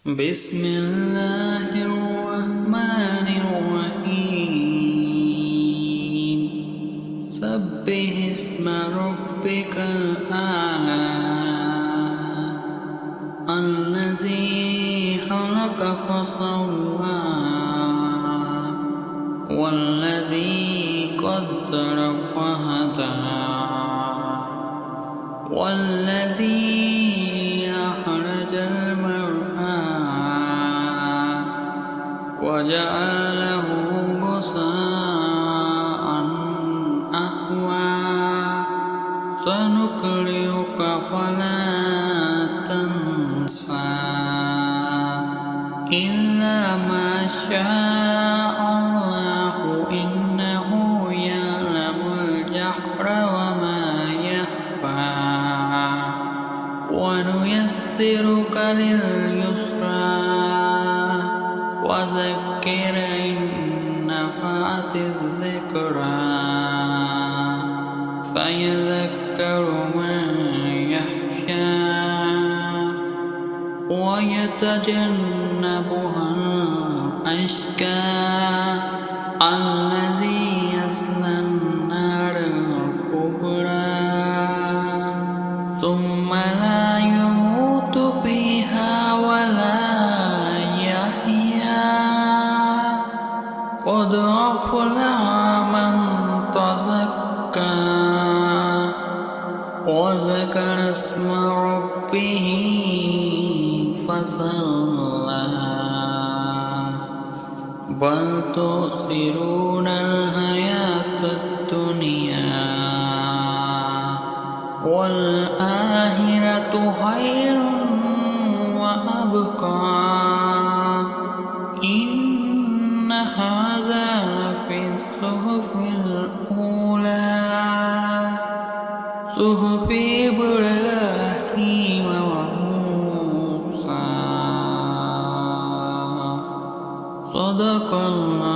بسم الله الرحمن الرحيم سبح اسم ربك الأعلى الذي خلق فسوى والذي قدر فهدى والذي أخرج المرعى وجعله غثاء أحوى سنقرئك فلا تنسى إلا ما شاء الله إنه يعلم الجهر وما يخفى ونيسرك لليسرى وذكر إن نفعت الذكرى سيذكر من يخشى ويتجنبها الأشقى الذي يصلى النار الكبرى ثم لا يموت فيها ولا يحيا قد أفلح من تزكى وذكر اسم ربه فصلى بل تؤثرون الحياة الدنيا والآخرة خير وأبقى إن هذا لفي الصحف الأولى صحف إبراهيم وموسى صدق الله